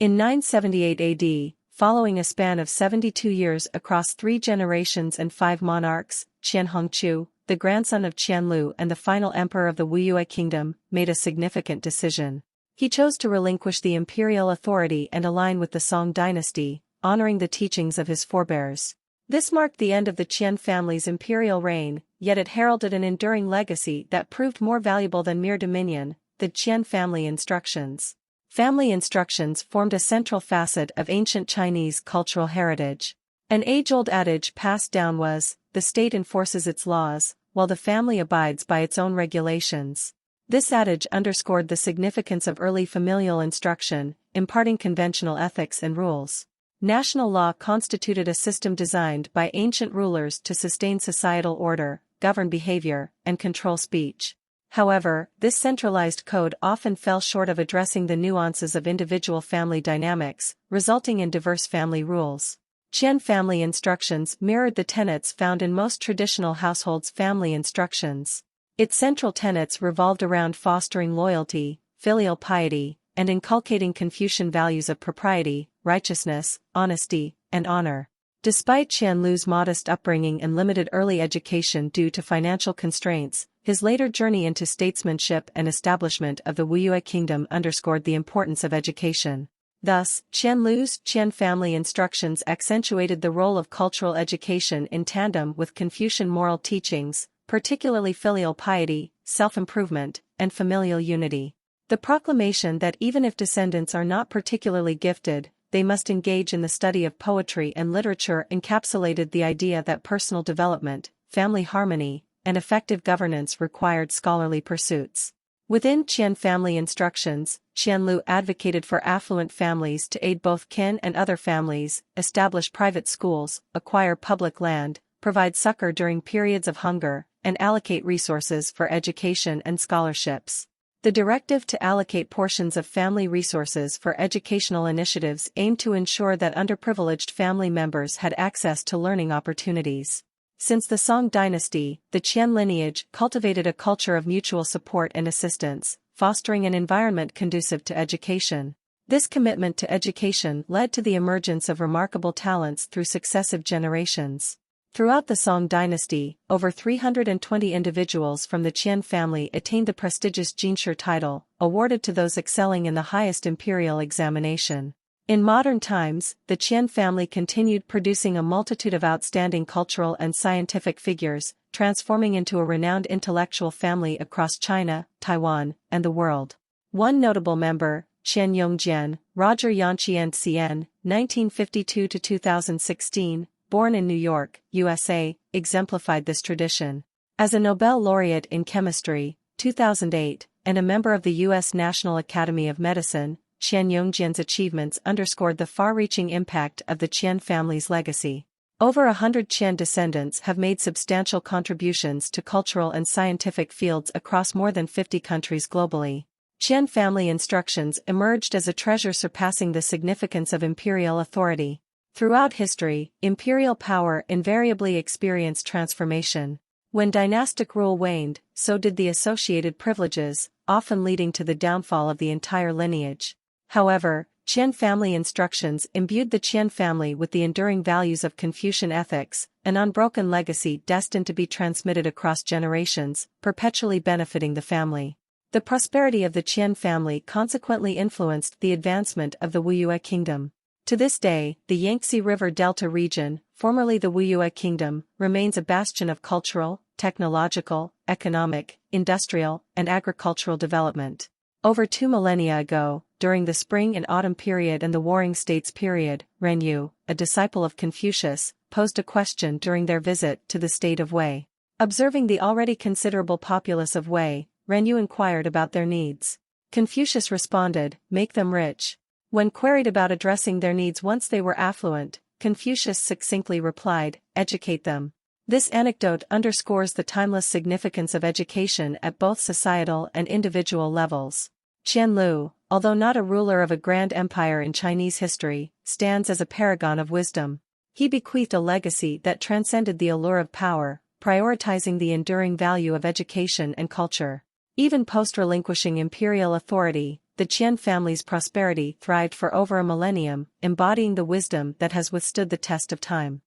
In 978 AD, following a span of 72 years across 3 generations and 5 monarchs, Qian Hongqiu, the grandson of Qian Liu and the final emperor of the Wuyue kingdom, made a significant decision. He chose to relinquish the imperial authority and align with the Song dynasty, honoring the teachings of his forebears. This marked the end of the Qian family's imperial reign, yet it heralded an enduring legacy that proved more valuable than mere dominion: the Qian Family Instructions. Family instructions formed a central facet of ancient Chinese cultural heritage. An age-old adage passed down was, "The state enforces its laws, while the family abides by its own regulations." This adage underscored the significance of early familial instruction, imparting conventional ethics and rules. National law constituted a system designed by ancient rulers to sustain societal order, govern behavior, and control speech. However, this centralized code often fell short of addressing the nuances of individual family dynamics, resulting in diverse family rules. Qian Family Instructions mirrored the tenets found in most traditional households' family instructions. Its central tenets revolved around fostering loyalty, filial piety, and inculcating Confucian values of propriety, righteousness, honesty, and honor. Despite Qian Liu's modest upbringing and limited early education due to financial constraints, his later journey into statesmanship and establishment of the Wuyue kingdom underscored the importance of education. Thus, Qian Liu's Qian Family Instructions accentuated the role of cultural education in tandem with Confucian moral teachings, particularly filial piety, self-improvement, and familial unity. The proclamation that even if descendants are not particularly gifted, they must engage in the study of poetry and literature encapsulated the idea that personal development, family harmony, and effective governance required scholarly pursuits. Within Qian Family Instructions, Qian Liu advocated for affluent families to aid both kin and other families, establish private schools, acquire public land, provide succor during periods of hunger, and allocate resources for education and scholarships. The directive to allocate portions of family resources for educational initiatives aimed to ensure that underprivileged family members had access to learning opportunities. Since the Song dynasty, the Qian lineage cultivated a culture of mutual support and assistance, fostering an environment conducive to education. This commitment to education led to the emergence of remarkable talents through successive generations. Throughout the Song dynasty, over 320 individuals from the Qian family attained the prestigious Jinshi title, awarded to those excelling in the highest imperial examination. In modern times, the Qian family continued producing a multitude of outstanding cultural and scientific figures, transforming into a renowned intellectual family across China, Taiwan, and the world. One notable member, Qian Yongjian, Roger Yanqian Xian, 1952–2016, born in New York, USA, exemplified this tradition. As a Nobel laureate in chemistry, 2008, and a member of the U.S. National Academy of Medicine, Qian Yongjian's achievements underscored the far-reaching impact of the Qian family's legacy. Over 100 Qian descendants have made substantial contributions to cultural and scientific fields across more than 50 countries globally. Qian Family Instructions emerged as a treasure surpassing the significance of imperial authority. Throughout history, imperial power invariably experienced transformation. When dynastic rule waned, so did the associated privileges, often leading to the downfall of the entire lineage. However, Qian Family Instructions imbued the Qian family with the enduring values of Confucian ethics, an unbroken legacy destined to be transmitted across generations, perpetually benefiting the family. The prosperity of the Qian family consequently influenced the advancement of the Wuyue kingdom. To this day, the Yangtze River Delta region, formerly the Wuyue kingdom, remains a bastion of cultural, technological, economic, industrial, and agricultural development. Over 2 millennia ago, during the Spring and Autumn period and the Warring States period, Ren Yu, a disciple of Confucius, posed a question during their visit to the state of Wei. Observing the already considerable populace of Wei, Ren Yu inquired about their needs. Confucius responded, "Make them rich." When queried about addressing their needs once they were affluent, Confucius succinctly replied, "Educate them." This anecdote underscores the timeless significance of education at both societal and individual levels. Qian Liu, although not a ruler of a grand empire in Chinese history, stands as a paragon of wisdom. He bequeathed a legacy that transcended the allure of power, prioritizing the enduring value of education and culture. Even post-relinquishing imperial authority, the Qian family's prosperity thrived for over a millennium, embodying the wisdom that has withstood the test of time.